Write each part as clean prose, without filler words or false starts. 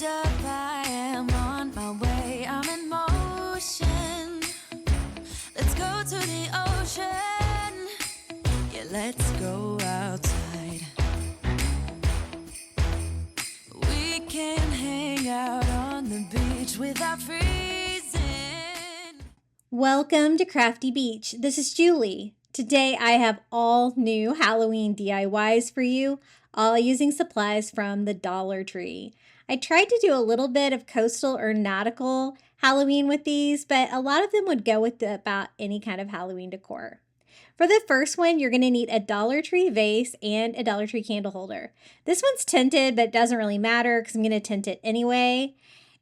Hold up, I am on my way. I'm in motion. Let's go to the ocean. Yeah, let's go outside. We can hang out on the beach without freezing. Welcome to Crafty Beach. This is Julie. Today I have all new Halloween DIYs for you, all using supplies from the Dollar Tree. I tried to do a little bit of coastal or nautical Halloween with these, but a lot of them would go with about any kind of Halloween decor. For the first one, you're going to need a Dollar Tree vase and a Dollar Tree candle holder. This one's tinted, but it doesn't really matter because I'm going to tint it anyway.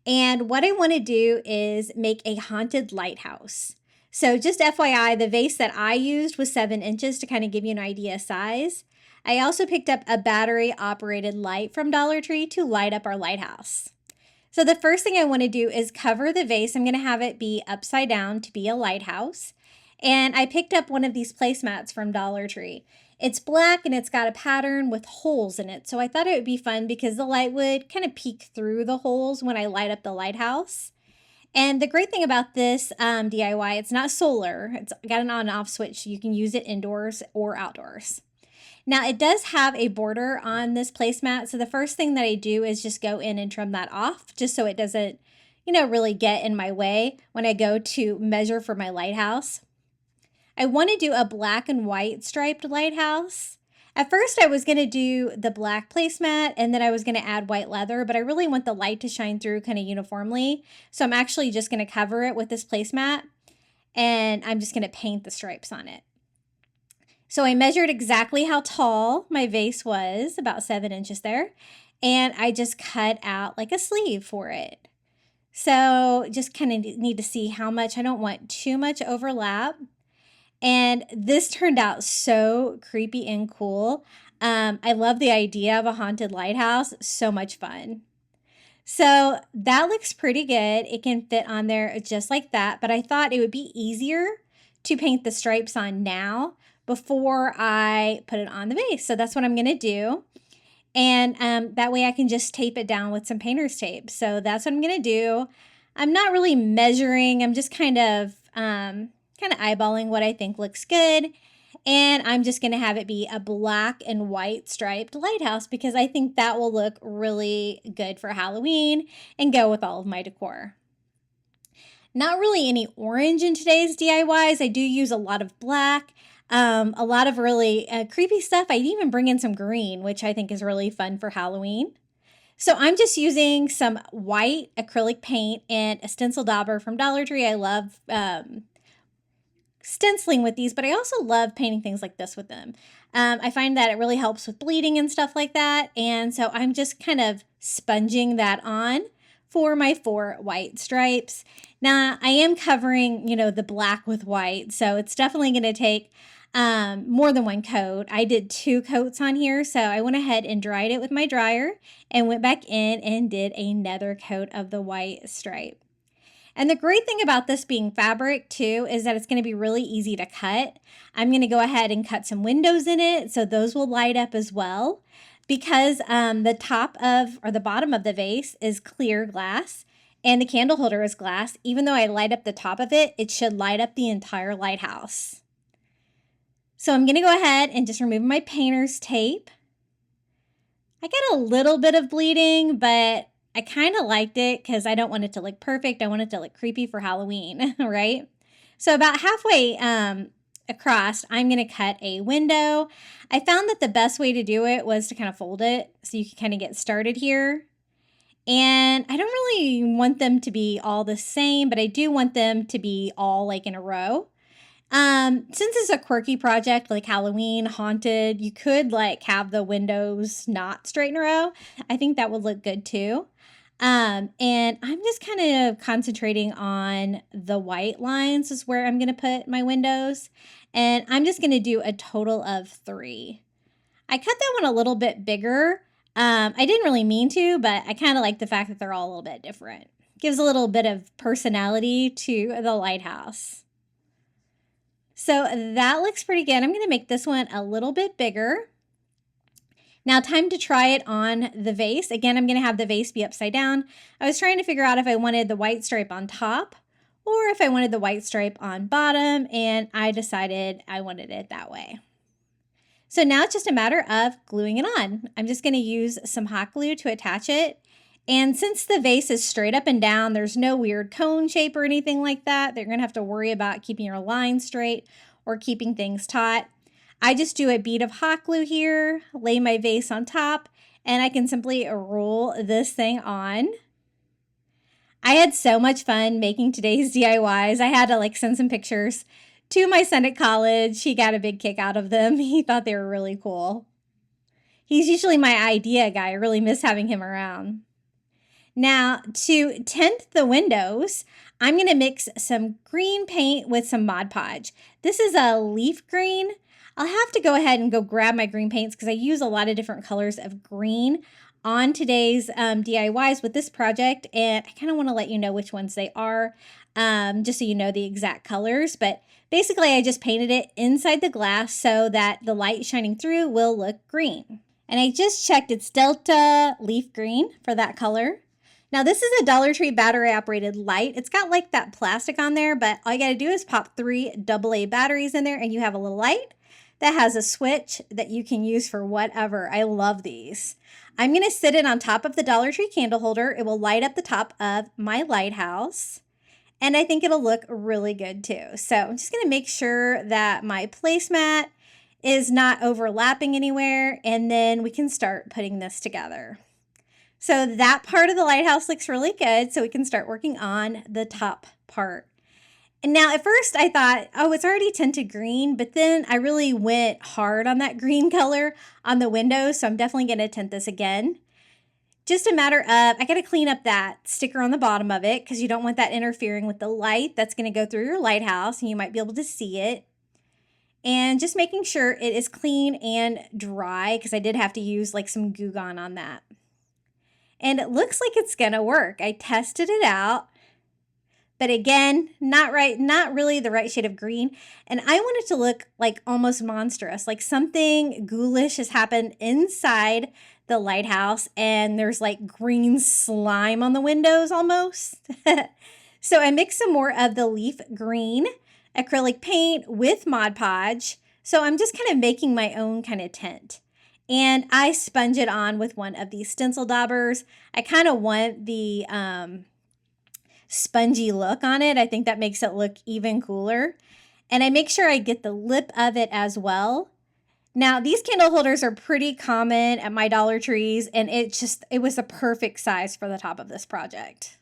And what I want to do is make a haunted lighthouse. So just FYI, the vase that I used was 7 inches to kind of give you an idea of size. I also picked up a battery operated light from Dollar Tree to light up our lighthouse. So the first thing I want to do is cover the vase. I'm going to have it be upside down to be a lighthouse. And I picked up one of these placemats from Dollar Tree. It's black and it's got a pattern with holes in it. So I thought it would be fun because the light would kind of peek through the holes when I light up the lighthouse. And the great thing about this DIY, it's not solar. It's got an on and off switch. So you can use it indoors or outdoors. Now it does have a border on this placemat. So the first thing that I do is just go in and trim that off just so it doesn't, really get in my way when I go to measure for my lighthouse. I want to do a black and white striped lighthouse. At first I was going to do the black placemat and then I was going to add white leather, but I really want the light to shine through kind of uniformly. So I'm actually just going to cover it with this placemat and I'm just going to paint the stripes on it. So I measured exactly how tall my vase was, about 7 inches there, and I just cut out like a sleeve for it. So just kind of need to see how much. I don't want too much overlap. And this turned out so creepy and cool. I love the idea of a haunted lighthouse. So much fun. So that looks pretty good. It can fit on there just like that. But I thought it would be easier to paint the stripes on now before I put it on the vase. So that's what I'm going to do. And that way I can just tape it down with some painter's tape. So that's what I'm going to do. I'm not really measuring. I'm just kind of eyeballing what I think looks good. And I'm just going to have it be a black and white striped lighthouse because I think that will look really good for Halloween and go with all of my decor. Not really any orange in today's DIYs. I do use a lot of black, a lot of really creepy stuff. I even bring in some green, which I think is really fun for Halloween. So I'm just using some white acrylic paint and a stencil dauber from Dollar Tree. I love stenciling with these, but I also love painting things like this with them. I find that it really helps with bleeding and stuff like that. And so I'm just kind of sponging that on for my 4 white stripes. Now I am covering, the black with white. So it's definitely going to take more than one coat. I did 2 coats on here. So I went ahead and dried it with my dryer and went back in and did another coat of the white stripe. And the great thing about this being fabric too is that it's going to be really easy to cut. I'm going to go ahead and cut some windows in it. So those will light up as well because the top of or the bottom of the vase is clear glass and the candle holder is glass. Even though I light up the top of it, it should light up the entire lighthouse. So I'm going to go ahead and just remove my painter's tape. I got a little bit of bleeding, but I kind of liked it because I don't want it to look perfect. I want it to look creepy for Halloween, right? So about halfway across, I'm going to cut a window. I found that the best way to do it was to kind of fold it so you can kind of get started here. And I don't really want them to be all the same, but I do want them to be all like in a row. Since it's a quirky project like Halloween, haunted, you could like have the windows not straight in a row. I think that would look good too. And I'm just kind of concentrating on the white lines is where I'm going to put my windows. And I'm just going to do a total of 3. I cut that one a little bit bigger. I didn't really mean to, but I kind of like the fact that they're all a little bit different. Gives a little bit of personality to the lighthouse. So that looks pretty good. I'm going to make this one a little bit bigger. Now, time to try it on the vase. Again, I'm going to have the vase be upside down. I was trying to figure out if I wanted the white stripe on top or if I wanted the white stripe on bottom, and I decided I wanted it that way. So now it's just a matter of gluing it on. I'm just going to use some hot glue to attach it. And since the vase is straight up and down, there's no weird cone shape or anything like that. They're going to have to worry about keeping your line straight or keeping things taut. I just do a bead of hot glue here, lay my vase on top, and I can simply roll this thing on. I had so much fun making today's DIYs. I had to send some pictures to my son at college. He got a big kick out of them. He thought they were really cool. He's usually my idea guy. I really miss having him around. Now, to tint the windows, I'm going to mix some green paint with some Mod Podge. This is a leaf green. I'll have to go ahead and go grab my green paints because I use a lot of different colors of green on today's DIYs with this project, and I kind of want to let you know which ones they are, just so you know the exact colors. But basically, I just painted it inside the glass so that the light shining through will look green. And I just checked it's Delta Leaf Green for that color. Now, this is a Dollar Tree battery-operated light. It's got that plastic on there, but all you got to do is pop 3 AA batteries in there, and you have a little light that has a switch that you can use for whatever. I love these. I'm going to sit it on top of the Dollar Tree candle holder. It will light up the top of my lighthouse, and I think it'll look really good too. So I'm just going to make sure that my placemat is not overlapping anywhere, and then we can start putting this together. So that part of the lighthouse looks really good, so we can start working on the top part. And now at first I thought, oh, it's already tinted green, but then I really went hard on that green color on the windows, so I'm definitely going to tint this again. Just a matter of, I got to clean up that sticker on the bottom of it because you don't want that interfering with the light that's going to go through your lighthouse, and you might be able to see it. And just making sure it is clean and dry because I did have to use some Goo Gone on that. And it looks like it's going to work. I tested it out. But again, not really the right shade of green. And I want it to look almost monstrous, like something ghoulish has happened inside the lighthouse and there's green slime on the windows almost. So I mixed some more of the leaf green acrylic paint with Mod Podge. So I'm just kind of making my own kind of tint. And I sponge it on with one of these stencil daubers. I kind of want the spongy look on it. I think that makes it look even cooler. And I make sure I get the lip of it as well. Now, these candle holders are pretty common at my Dollar Trees, and it was the perfect size for the top of this project.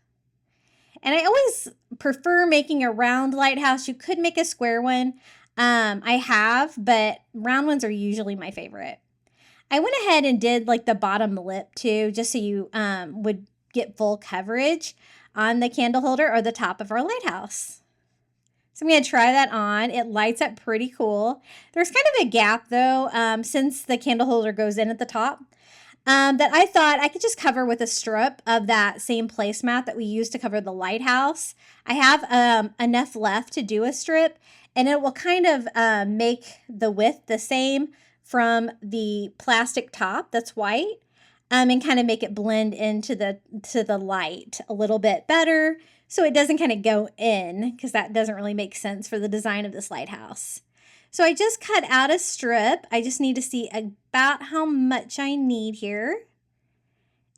And I always prefer making a round lighthouse. You could make a square one. I have, but round ones are usually my favorite. I went ahead and did the bottom lip too, just so you would get full coverage on the candle holder or the top of our lighthouse. So I'm going to try that on. It lights up pretty cool. There's kind of a gap though, since the candle holder goes in at the top, that I thought I could just cover with a strip of that same placemat that we used to cover the lighthouse. I have enough left to do a strip, and it will kind of make the width the same from the plastic top that's white, and kind of make it blend into the light a little bit better so it doesn't kind of go in, because that doesn't really make sense for the design of this lighthouse. So I just cut out a strip. I just need to see about how much I need here.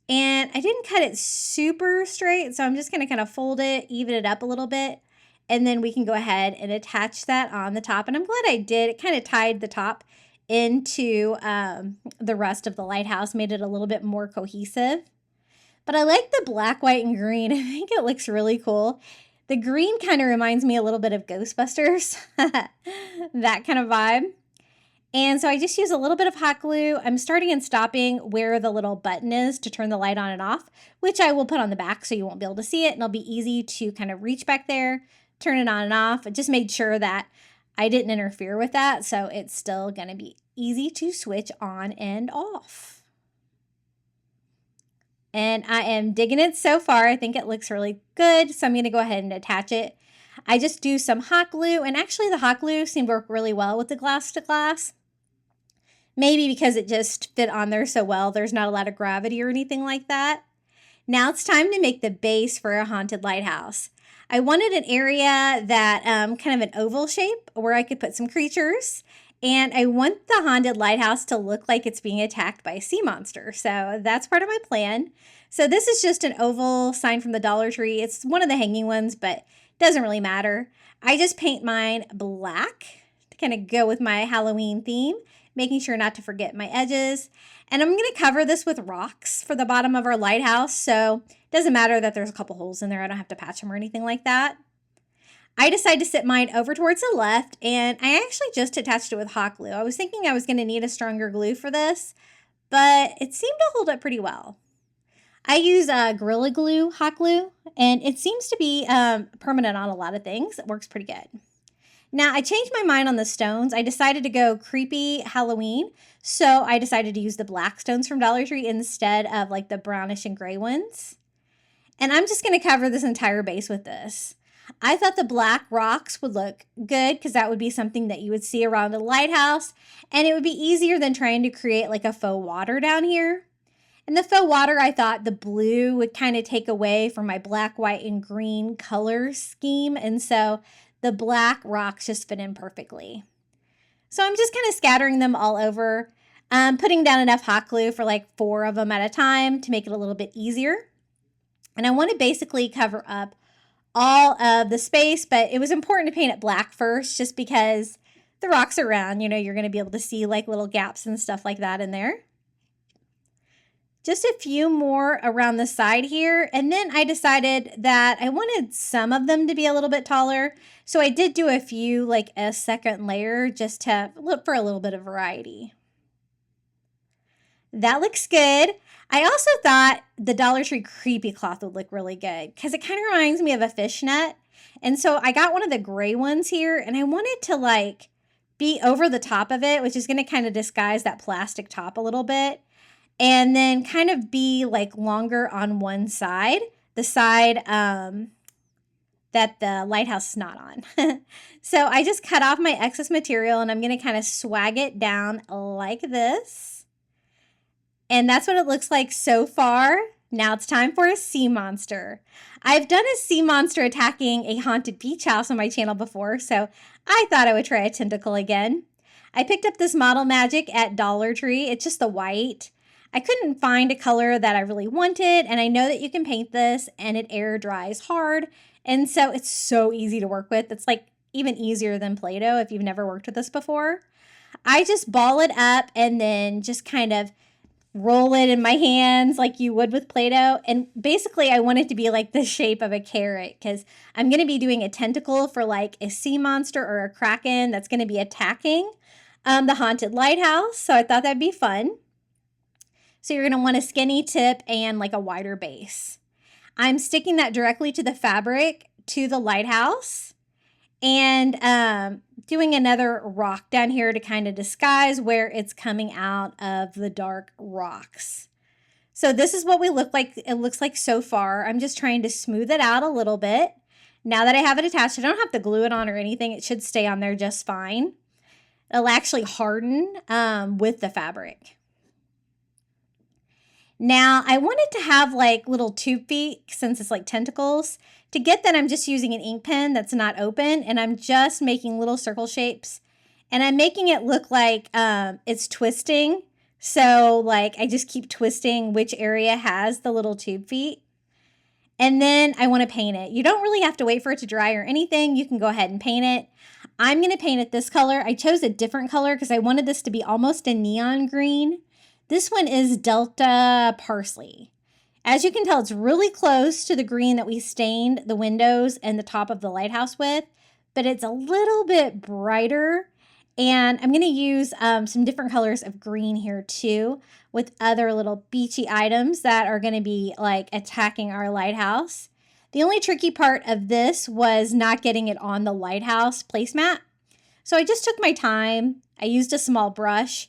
And I didn't cut it super straight, so I'm just going to kind of fold it, even it up a little bit, and then we can go ahead and attach that on the top. And I'm glad I did. It kind of tied the top into the rest of the lighthouse, made it a little bit more cohesive. But I like the black, white, and green. I think it looks really cool. The green kind of reminds me a little bit of Ghostbusters, that kind of vibe. And so I just use a little bit of hot glue. I'm starting and stopping where the little button is to turn the light on and off, which I will put on the back so you won't be able to see it. And it'll be easy to kind of reach back there, turn it on and off. I just made sure that I didn't interfere with that, so it's still going to be easy to switch on and off. And I am digging it so far. I think it looks really good, so I'm going to go ahead and attach it. I just do some hot glue, and actually the hot glue seemed to work really well with the glass to glass. Maybe because it just fit on there so well, there's not a lot of gravity or anything like that. Now it's time to make the base for a haunted lighthouse. I wanted an area that kind of an oval shape where I could put some creatures. And I want the haunted lighthouse to look like it's being attacked by a sea monster. So that's part of my plan. So this is just an oval sign from the Dollar Tree. It's one of the hanging ones, but it doesn't really matter. I just paint mine black to kind of go with my Halloween theme, making sure not to forget my edges. And I'm going to cover this with rocks for the bottom of our lighthouse. So it doesn't matter that there's a couple holes in there. I don't have to patch them or anything like that. I decided to sit mine over towards the left, and I actually just attached it with hot glue. I was thinking I was going to need a stronger glue for this, but it seemed to hold up pretty well. I use Gorilla Glue, hot glue, and it seems to be permanent on a lot of things. It works pretty good. Now, I changed my mind on the stones. I decided to go creepy Halloween, so I decided to use the black stones from Dollar Tree instead of like the brownish and gray ones. And I'm just going to cover this entire base with this. I thought the black rocks would look good because that would be something that you would see around a lighthouse, and it would be easier than trying to create like a faux water down here. And the faux water, I thought the blue would kind of take away from my black, white, and green color scheme, and so the black rocks just fit in perfectly. So I'm just kind of scattering them all over, putting down enough hot glue for like 4 of them at a time to make it a little bit easier. And I want to basically cover up all of the space, but it was important to paint it black first just because the rocks are round, you know, you're going to be able to see like little gaps and stuff like that in there. Just a few more around the side here, and then I decided that I wanted some of them to be a little bit taller, so I did do a few like a second layer just to look for a little bit of variety. That looks good. I also thought the Dollar Tree creepy cloth would look really good because it kind of reminds me of a fishnet. And so I got one of the gray ones here, and I wanted to like be over the top of it, which is going to kind of disguise that plastic top a little bit. And then kind of be like longer on one side, the side that the lighthouse is not on. So I just cut off my excess material, and I'm going to kind of swag it down like this. And that's what it looks like so far. Now it's time for a sea monster. I've done a sea monster attacking a haunted beach house on my channel before, so I thought I would try a tentacle again. I picked up this Model Magic at Dollar Tree. It's just the white. I couldn't find a color that I really wanted, and I know that you can paint this and it air dries hard, and so it's so easy to work with. It's like even easier than Play-Doh if you've never worked with this before. I just ball it up and then just kind of roll it in my hands like you would with Play-Doh. And basically I want it to be like the shape of a carrot because I'm going to be doing a tentacle for like a sea monster or a kraken that's going to be attacking the haunted lighthouse. So I thought that'd be fun. So you're going to want a skinny tip and like a wider base. I'm sticking that directly to the fabric to the lighthouse, and doing another rock down here to kind of disguise where it's coming out of the dark rocks. So this is what it looks like so far. I'm just trying to smooth it out a little bit. Now that I have it attached, I don't have to glue it on or anything. It should stay on there just fine. It'll actually harden with the fabric. Now, I wanted to have like little tube feet since it's like tentacles. To get that, I'm just using an ink pen that's not open, and I'm just making little circle shapes. And I'm making it look like it's twisting. So like I just keep twisting which area has the little tube feet. And then I want to paint it. You don't really have to wait for it to dry or anything. You can go ahead and paint it. I'm going to paint it this color. I chose a different color because I wanted this to be almost a neon green. This one is Delta Parsley. As you can tell, it's really close to the green that we stained the windows and the top of the lighthouse with, but it's a little bit brighter. And I'm going to use some different colors of green here too, with other little beachy items that are going to be like attacking our lighthouse. The only tricky part of this was not getting it on the lighthouse placemat. So I just took my time. I used a small brush.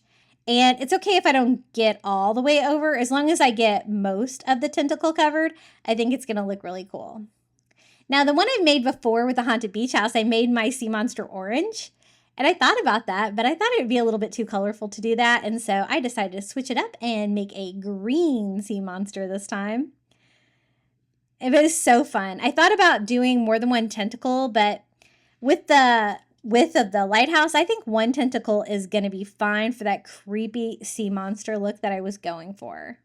And it's okay if I don't get all the way over. As long as I get most of the tentacle covered, I think it's going to look really cool. Now, the one I've made before with the Haunted Beach House, I made my sea monster orange. And I thought about that, but I thought it would be a little bit too colorful to do that. And so I decided to switch it up and make a green sea monster this time. It was so fun. I thought about doing more than one tentacle, but with the width of the lighthouse, I think one tentacle is going to be fine for that creepy sea monster look that I was going for.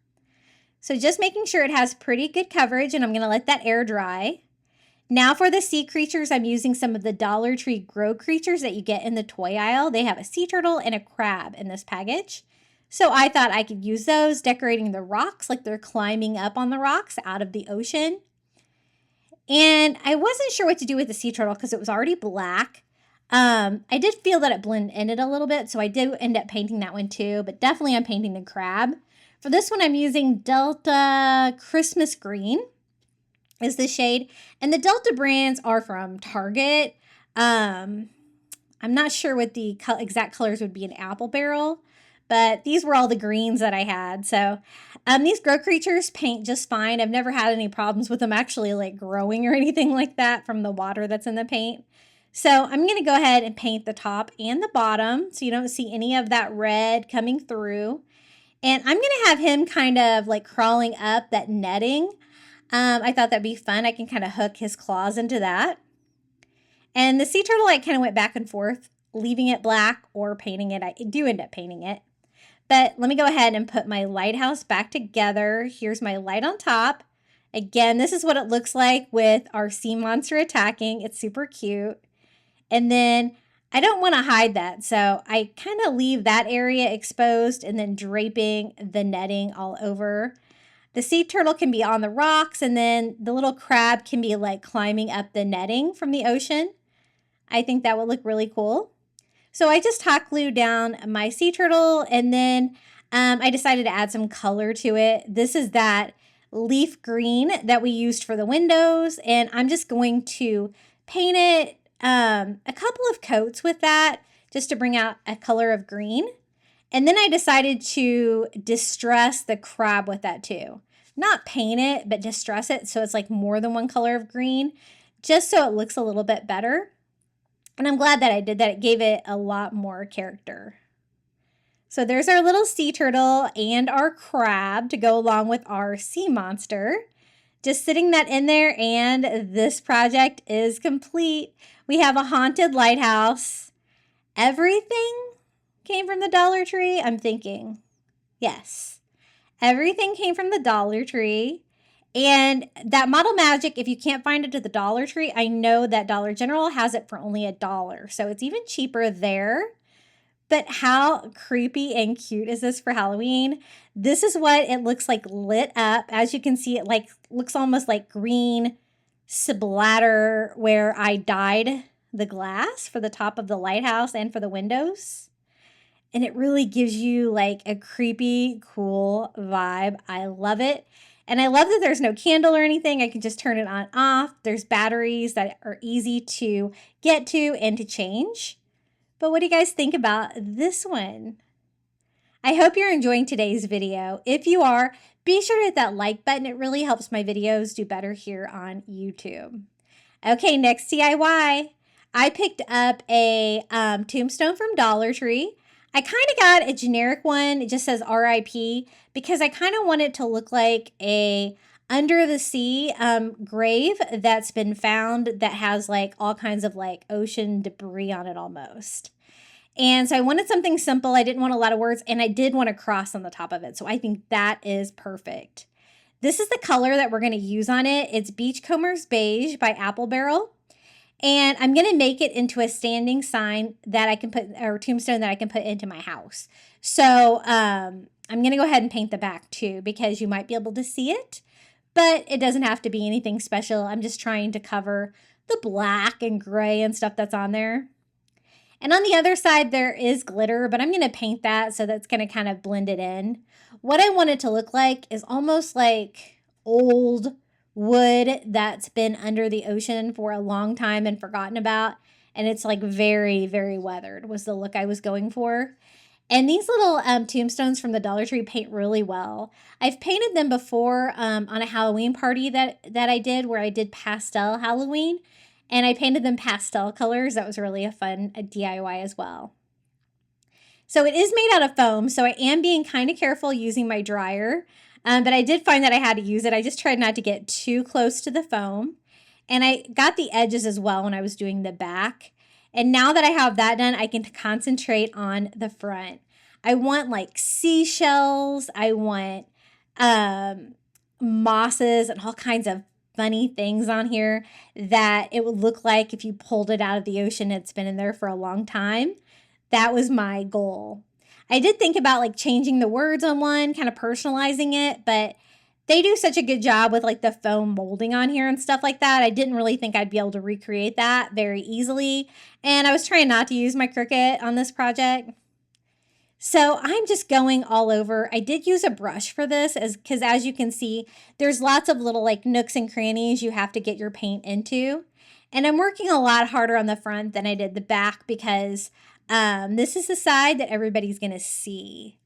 So just making sure it has pretty good coverage, and I'm going to let that air dry. Now for the sea creatures, I'm using some of the Dollar Tree grow creatures that you get in the toy aisle. They have a sea turtle and a crab in this package. So I thought I could use those decorating the rocks like they're climbing up on the rocks out of the ocean. And I wasn't sure what to do with the sea turtle because it was already black. I did feel that it blended in it a little bit, so I did end up painting that one too, but definitely I'm painting the crab. For this one, I'm using Delta Christmas Green is the shade, and the Delta brands are from Target. I'm not sure what the exact colors would be in Apple Barrel, but these were all the greens that I had. So these grow creatures paint just fine. I've never had any problems with them actually like growing or anything like that from the water that's in the paint. So I'm going to go ahead and paint the top and the bottom so you don't see any of that red coming through. And I'm going to have him kind of like crawling up that netting. I thought that'd be fun. I can kind of hook his claws into that. And the sea turtle, I kind of went back and forth, leaving it black or painting it. I do end up painting it. But let me go ahead and put my lighthouse back together. Here's my light on top. Again, this is what it looks like with our sea monster attacking. It's super cute. And then I don't want to hide that, so I kind of leave that area exposed and then draping the netting all over. The sea turtle can be on the rocks, and then the little crab can be like climbing up the netting from the ocean. I think that would look really cool. So I just hot glued down my sea turtle, and then I decided to add some color to it. This is that leaf green that we used for the windows, and I'm just going to paint it a couple of coats with that just to bring out a color of green. And then I decided to distress the crab with that too. Not paint it, but distress it so it's like more than one color of green, just so it looks a little bit better. And I'm glad that I did that. It gave it a lot more character. So there's our little sea turtle and our crab to go along with our sea monster. Just sitting that in there, and this project is complete. We have a haunted lighthouse. Everything came from the Dollar Tree, I'm thinking. Yes. Everything came from the Dollar Tree. And that Model Magic, if you can't find it at the Dollar Tree, I know that Dollar General has it for only $1. So it's even cheaper there. But how creepy and cute is this for Halloween? This is what it looks like lit up. As you can see, it like looks almost like green splatter where I dyed the glass for the top of the lighthouse and for the windows. And it really gives you like a creepy, cool vibe. I love it. And I love that there's no candle or anything. I can just turn it on off. There's batteries that are easy to get to and to change. But what do you guys think about this one? I hope you're enjoying today's video. If you are, be sure to hit that like button. It really helps my videos do better here on YouTube. Okay, next DIY. I picked up a tombstone from Dollar Tree. I kind of got a generic one. It just says RIP because I kind of want it to look like a under the sea grave that's been found that has like all kinds of like ocean debris on it almost. And so I wanted something simple. I didn't want a lot of words, and I did want a cross on the top of it. So I think that is perfect. This is the color that we're going to use on it. It's Beachcombers Beige by Apple Barrel. And I'm going to make it into a standing sign that I can put, or tombstone that I can put into my house. So I'm going to go ahead and paint the back too, because you might be able to see it, but it doesn't have to be anything special. I'm just trying to cover the black and gray and stuff that's on there. And on the other side, there is glitter, but I'm going to paint that so that's going to kind of blend it in. What I want it to look like is almost like old wood that's been under the ocean for a long time and forgotten about. And it's like very, very weathered was the look I was going for. And these little tombstones from the Dollar Tree paint really well. I've painted them before on a Halloween party that I did where I did pastel Halloween. And I painted them pastel colors. That was really a fun DIY as well. So it is made out of foam, so I am being kind of careful using my dryer. But I did find that I had to use it. I just tried not to get too close to the foam. And I got the edges as well when I was doing the back. And now that I have that done, I can concentrate on the front. I want like seashells. I want mosses and all kinds of funny things on here that it would look like if you pulled it out of the ocean, it's been in there for a long time. That was my goal. I did think about like changing the words on one, kind of personalizing it, but they do such a good job with like the foam molding on here and stuff like that. I didn't really think I'd be able to recreate that very easily. And I was trying not to use my Cricut on this project. So I'm just going all over. I did use a brush for this because as you can see, there's lots of little like nooks and crannies you have to get your paint into. And I'm working a lot harder on the front than I did the back because this is the side that everybody's going to see.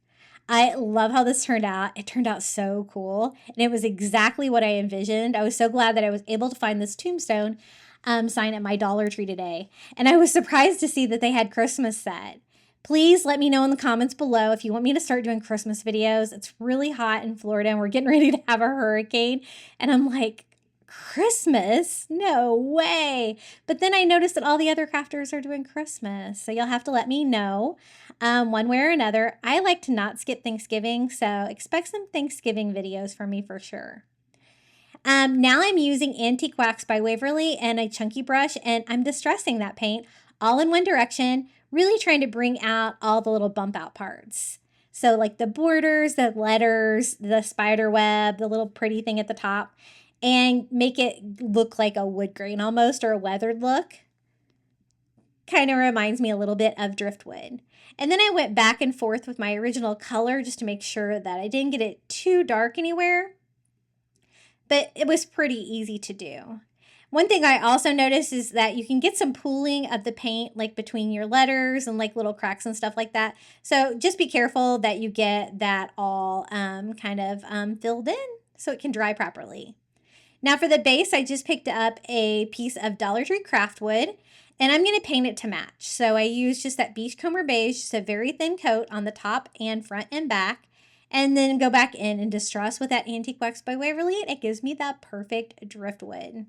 I love how this turned out. It turned out so cool. And it was exactly what I envisioned. I was so glad that I was able to find this tombstone sign at my Dollar Tree today. And I was surprised to see that they had Christmas set. Please let me know in the comments below if you want me to start doing Christmas videos. It's really hot in Florida and we're getting ready to have a hurricane. And I'm like, Christmas? No way. But then I noticed that all the other crafters are doing Christmas. So you'll have to let me know one way or another. I like to not skip Thanksgiving, so expect some Thanksgiving videos from me for sure. Now I'm using Antique Wax by Waverly and a chunky brush, and I'm distressing that paint all in one direction, really trying to bring out all the little bump out parts. So like the borders, the letters, the spider web, the little pretty thing at the top, and make it look like a wood grain almost, or a weathered look. Kind of reminds me a little bit of driftwood. And then I went back and forth with my original color just to make sure that I didn't get it too dark anywhere. But it was pretty easy to do. One thing I also noticed is that you can get some pooling of the paint like between your letters and like little cracks and stuff like that. So just be careful that you get that all kind of filled in so it can dry properly. Now for the base, I just picked up a piece of Dollar Tree craft wood and I'm going to paint it to match. So I used just that beachcomber beige, just a very thin coat on the top and front and back, and then go back in and distress with that Antique Wax by Waverly. It gives me that perfect driftwood.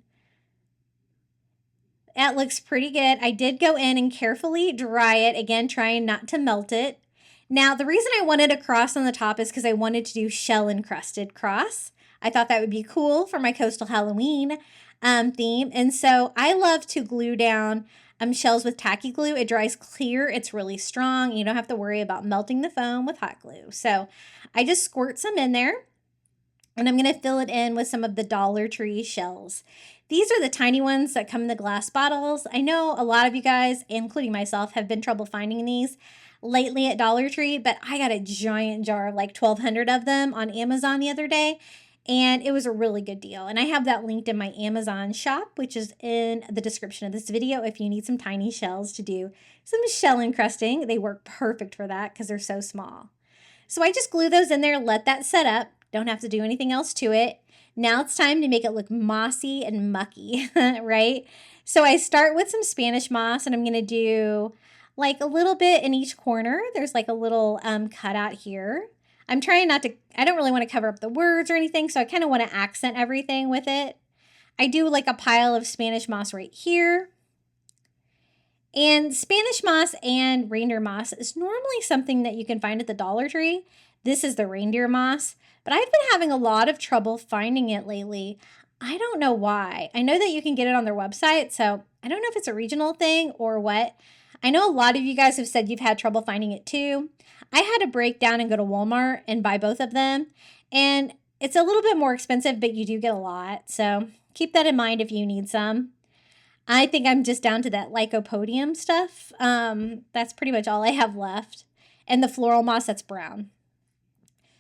That looks pretty good. I did go in and carefully dry it, again, trying not to melt it. Now, the reason I wanted a cross on the top is because I wanted to do shell encrusted cross. I thought that would be cool for my Coastal Halloween theme. And so I love to glue down shells with tacky glue. It dries clear. It's really strong. You don't have to worry about melting the foam with hot glue. So I just squirt some in there and I'm going to fill it in with some of the Dollar Tree shells. These are the tiny ones that come in the glass bottles. I know a lot of you guys, including myself, have been trouble finding these lately at Dollar Tree, but I got a giant jar of like 1,200 of them on Amazon the other day. And it was a really good deal. And I have that linked in my Amazon shop, which is in the description of this video if you need some tiny shells to do some shell encrusting. They work perfect for that because they're so small. So I just glue those in there, let that set up. Don't have to do anything else to it. Now it's time to make it look mossy and mucky, right? So I start with some Spanish moss and I'm going to do like a little bit in each corner. There's like a little cutout here. I'm trying not to, I don't really want to cover up the words or anything, so I kind of want to accent everything with it. I do like a pile of Spanish moss right here. And Spanish moss and reindeer moss is normally something that you can find at the Dollar Tree. This is the reindeer moss, but I've been having a lot of trouble finding it lately. I don't know why. I know that you can get it on their website, so I don't know if it's a regional thing or what. I know a lot of you guys have said you've had trouble finding it too. I had to break down and go to Walmart and buy both of them. And it's a little bit more expensive, but you do get a lot. So keep that in mind if you need some. I think I'm just down to that lycopodium stuff. That's pretty much all I have left. And the floral moss, that's brown.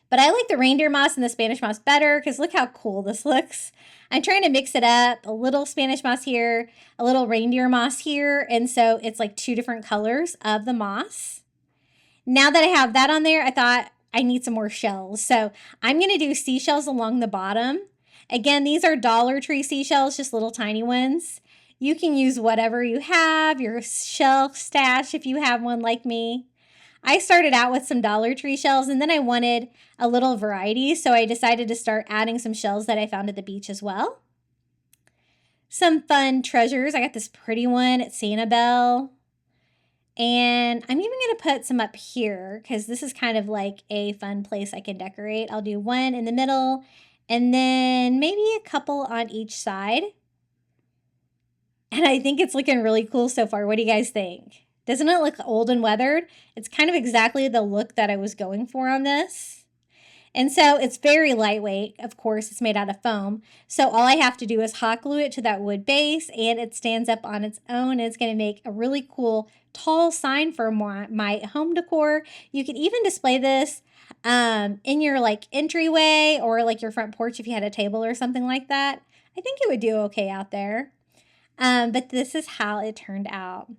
But I like the reindeer moss and the Spanish moss better because look how cool this looks. I'm trying to mix it up. A little Spanish moss here, a little reindeer moss here. And so it's like two different colors of the moss. Now that I have that on there, I thought I need some more shells. So I'm going to do seashells along the bottom. Again, these are Dollar Tree seashells, just little tiny ones. You can use whatever you have, your shelf stash if you have one like me. I started out with some Dollar Tree shells and then I wanted a little variety, so I decided to start adding some shells that I found at the beach as well. Some fun treasures. I got this pretty one at Sanibel. And I'm even going to put some up here because this is kind of like a fun place I can decorate. I'll do one in the middle and then maybe a couple on each side. And I think it's looking really cool so far. What do you guys think? Doesn't it look old and weathered? It's kind of exactly the look that I was going for on this. And so it's very lightweight. Of course, it's made out of foam. So all I have to do is hot glue it to that wood base and it stands up on its own. And it's going to make a really cool tall sign for my home decor. You could even display this in your like entryway or like your front porch if you had a table or something like that. I think it would do okay out there. But this is how it turned out.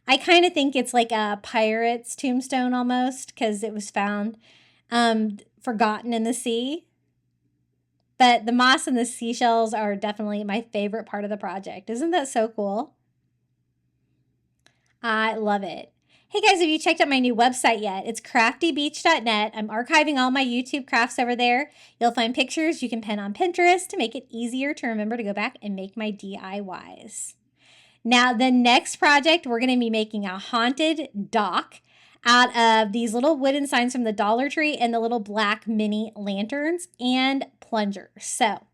I kind of think it's like a pirate's tombstone almost because it was found forgotten in the sea. But the moss and the seashells are definitely my favorite part of the project. Isn't that so cool? I love it. Hey guys, have you checked out my new website yet? It's craftybeach.net. I'm archiving all my YouTube crafts over there. You'll find pictures you can pin on Pinterest to make it easier to remember to go back and make my DIYs. Now, the next project, we're going to be making a haunted dock out of these little wooden signs from the Dollar Tree and the little black mini lanterns and plungers. So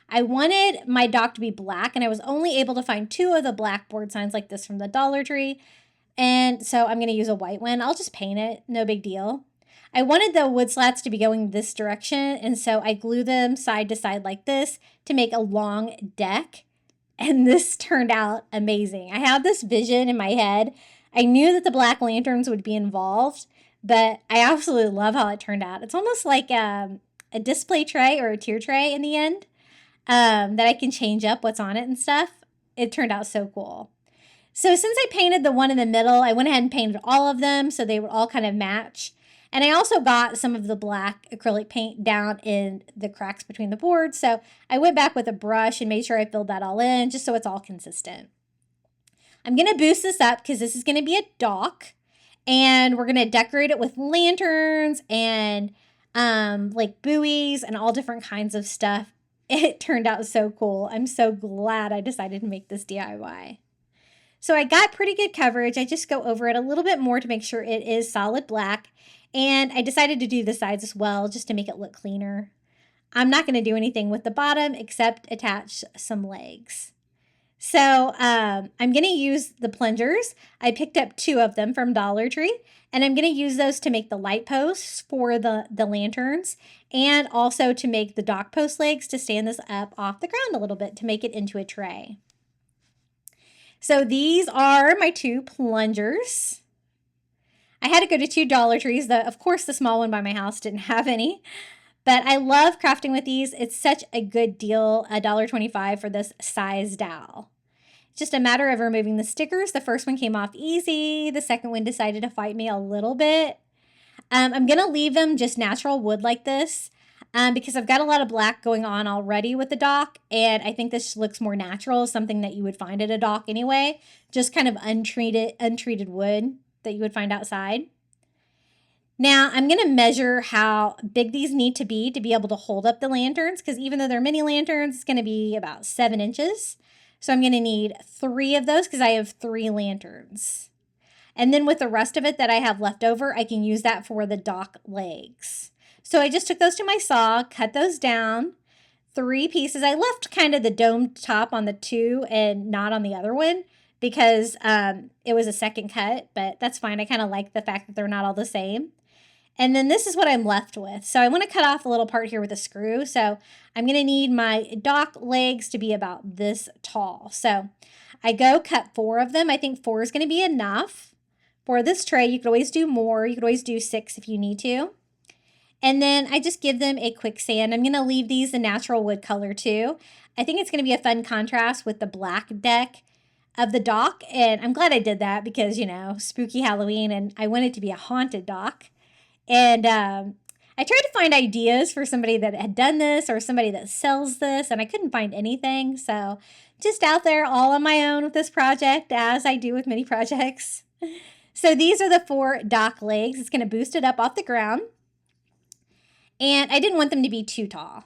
I wanted my dock to be black, and I was only able to find 2 of the blackboard signs like this from the Dollar Tree. And so I'm going to use a white one. I'll just paint it. No big deal. I wanted the wood slats to be going this direction, and so I glue them side to side like this to make a long deck. And this turned out amazing. I had this vision in my head. I knew that the black lanterns would be involved, but I absolutely love how it turned out. It's almost like a display tray or a tier tray in the end that I can change up what's on it and stuff. It turned out so cool. So since I painted the one in the middle, I went ahead and painted all of them so they would all kind of match. And I also got some of the black acrylic paint down in the cracks between the boards. So I went back with a brush and made sure I filled that all in just so it's all consistent. I'm going to boost this up because this is going to be a dock. And we're going to decorate it with lanterns and like buoys and all different kinds of stuff. It turned out so cool. I'm so glad I decided to make this DIY. So I got pretty good coverage. I just go over it a little bit more to make sure it is solid black. And I decided to do the sides as well just to make it look cleaner. I'm not going to do anything with the bottom except attach some legs. So I'm going to use the plungers. I picked up 2 of them from Dollar Tree. And I'm going to use those to make the light posts for the lanterns. And also to make the dock post legs to stand this up off the ground a little bit to make it into a tray. So these are my 2 plungers. I had to go to 2 Dollar Trees. Of course, the small one by my house didn't have any. But I love crafting with these. It's such a good deal, $1.25 for this size dowel. It's just a matter of removing the stickers. The first one came off easy. The second one decided to fight me a little bit. I'm going to leave them just natural wood like this because I've got a lot of black going on already with the dock. And I think this looks more natural, something that you would find at a dock anyway. Just kind of untreated wood that you would find outside. Now, I'm going to measure how big these need to be able to hold up the lanterns, because even though they're mini lanterns, it's going to be about 7 inches. So I'm going to need 3 of those because I have 3 lanterns. And then with the rest of it that I have left over, I can use that for the dock legs. So I just took those to my saw, cut those down, 3 pieces. I left kind of the domed top on the 2 and not on the other one, because it was a second cut, but that's fine. I kind of like the fact that they're not all the same. And then this is what I'm left with. So I want to cut off a little part here with a screw. So I'm going to need my dock legs to be about this tall. So I go cut 4 of them. I think 4 is going to be enough for this tray. You could always do more. You could always do 6 if you need to. And then I just give them a quick sand. I'm going to leave these a natural wood color too. I think it's going to be a fun contrast with the black deck of the dock. And I'm glad I did that because, you know, spooky Halloween, and I want it to be a haunted dock. And I I tried to find ideas for somebody that had done this or somebody that sells this, and I couldn't find anything. So just out there all on my own with this project, as I do with many projects. So these are the 4 dock legs. It's going to boost it up off the ground. And I didn't want them to be too tall.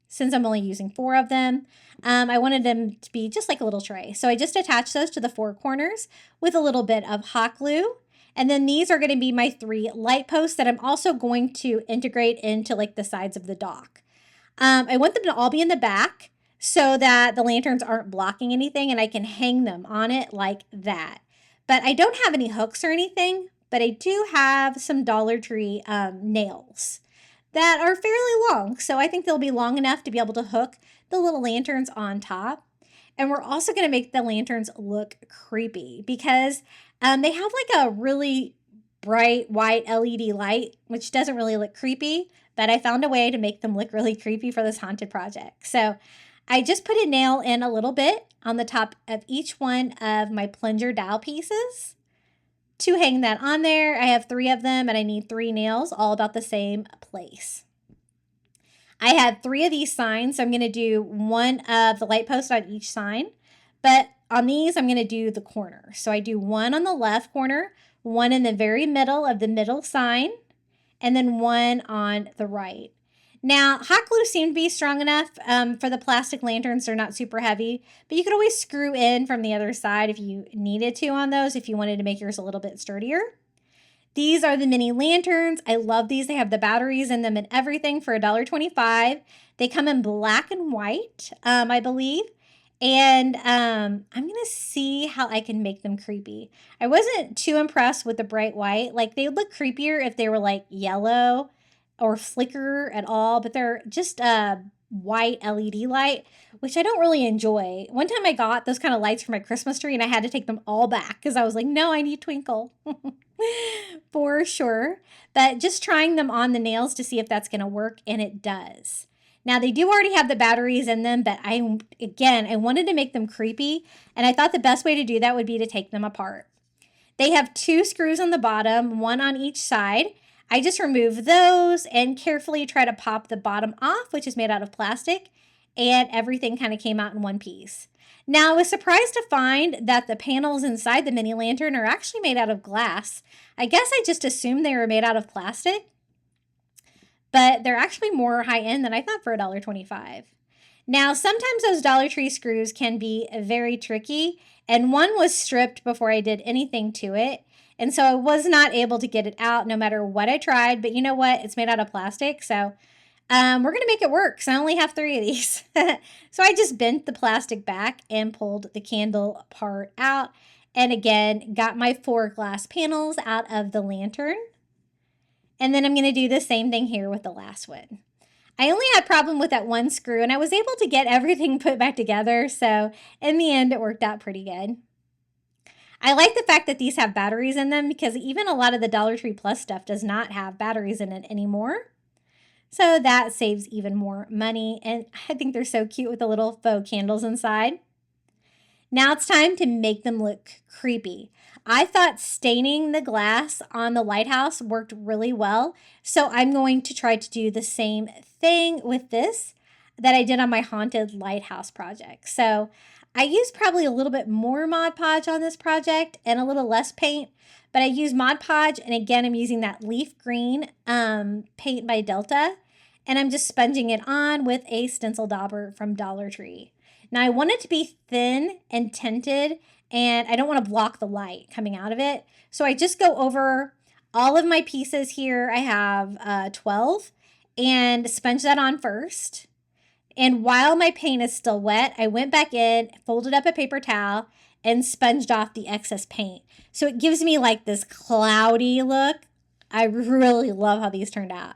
Since I'm only using 4 of them, I wanted them to be just like a little tray. So I just attached those to the 4 corners with a little bit of hot glue. And then these are going to be my 3 light posts that I'm also going to integrate into like the sides of the dock. I want them to all be in the back so that the lanterns aren't blocking anything and I can hang them on it like that. But I don't have any hooks or anything, but I do have some Dollar Tree nails that are fairly long. So I think they'll be long enough to be able to hook the little lanterns on top. And we're also going to make the lanterns look creepy because they have like a really bright white LED light, which doesn't really look creepy, but I found a way to make them look really creepy for this haunted project. So I just put a nail in a little bit on the top of each one of my plunger dowel pieces to hang that on there. I have 3 of them and I need 3 nails all about the same place. I had 3 of these signs, so I'm going to do 1 of the light post on each sign, but on these I'm going to do the corner. So I do 1 on the left corner, 1 in the very middle of the middle sign, and then 1 on the right. Now, hot glue seemed to be strong enough for the plastic lanterns. They're not super heavy, but you could always screw in from the other side if you needed to on those, if you wanted to make yours a little bit sturdier. These are the mini lanterns. I love these. They have the batteries in them and everything for $1.25. They come in black and white, I believe. And I'm going to see how I can make them creepy. I wasn't too impressed with the bright white. Like, they would look creepier if they were like yellow or flicker at all, but they're just a white LED light, which I don't really enjoy. One time I got those kind of lights for my Christmas tree and I had to take them all back because I was like, no, I need twinkle. For sure. But just trying them on the nails to see if that's going to work, and it does. Now, they do already have the batteries in them, but I wanted to make them creepy, and I thought the best way to do that would be to take them apart. They have 2 screws on the bottom, 1 on each side. I just remove those and carefully try to pop the bottom off, which is made out of plastic, and everything kind of came out in one piece. Now, I was surprised to find that the panels inside the mini lantern are actually made out of glass. I guess I just assumed they were made out of plastic, but they're actually more high-end than I thought for $1.25. Now, sometimes those Dollar Tree screws can be very tricky, and one was stripped before I did anything to it. And so I was not able to get it out no matter what I tried. But you know what? It's made out of plastic. So we're going to make it work. So I only have 3 of these. So I just bent the plastic back and pulled the candle part out. And again, got my 4 glass panels out of the lantern. And then I'm going to do the same thing here with the last one. I only had a problem with that 1 screw. And I was able to get everything put back together. So in the end, it worked out pretty good. I like the fact that these have batteries in them because even a lot of the Dollar Tree Plus stuff does not have batteries in it anymore. So that saves even more money. And I think they're so cute with the little faux candles inside. Now it's time to make them look creepy. I thought staining the glass on the lighthouse worked really well. So I'm going to try to do the same thing with this that I did on my Haunted Lighthouse project. So I used probably a little bit more Mod Podge on this project and a little less paint, but I used Mod Podge, and again, I'm using that leaf green paint by Delta, and I'm just sponging it on with a stencil dauber from Dollar Tree. Now, I want it to be thin and tinted, and I don't want to block the light coming out of it, so I just go over all of my pieces here. I have 12, and sponge that on first. And while my paint is still wet, I went back in, folded up a paper towel, and sponged off the excess paint. So it gives me like this cloudy look. I really love how these turned out.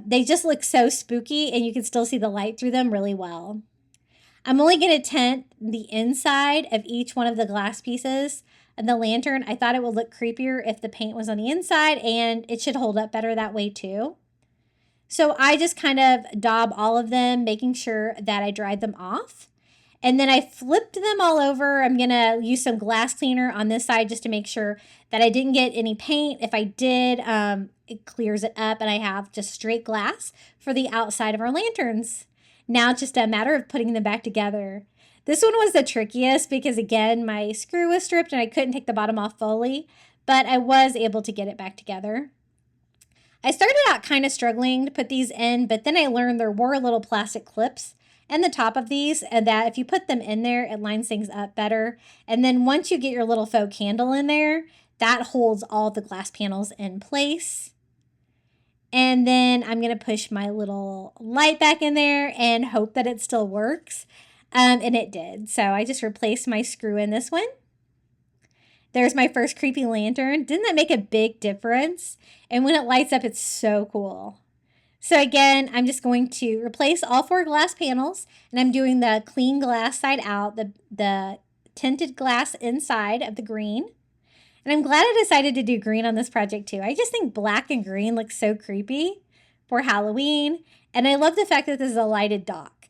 They just look so spooky, and you can still see the light through them really well. I'm only going to tint the inside of each one of the glass pieces of the lantern. I thought it would look creepier if the paint was on the inside, and it should hold up better that way too. So I just kind of daub all of them, making sure that I dried them off. And then I flipped them all over. I'm going to use some glass cleaner on this side just to make sure that I didn't get any paint. If I did, it clears it up and I have just straight glass for the outside of our lanterns. Now it's just a matter of putting them back together. This one was the trickiest because, again, my screw was stripped and I couldn't take the bottom off fully, but I was able to get it back together. I started out kind of struggling to put these in, but then I learned there were little plastic clips in the top of these, and that if you put them in there, it lines things up better. And then once you get your little faux candle in there, that holds all the glass panels in place. And then I'm going to push my little light back in there and hope that it still works. And it did. So I just replaced my screw in this one. There's my first creepy lantern. Didn't that make a big difference? And when it lights up, it's so cool. So again, I'm just going to replace all 4 glass panels, and I'm doing the clean glass side out, the tinted glass inside of the green. And I'm glad I decided to do green on this project too. I just think black and green look so creepy for Halloween. And I love the fact that this is a lighted dock,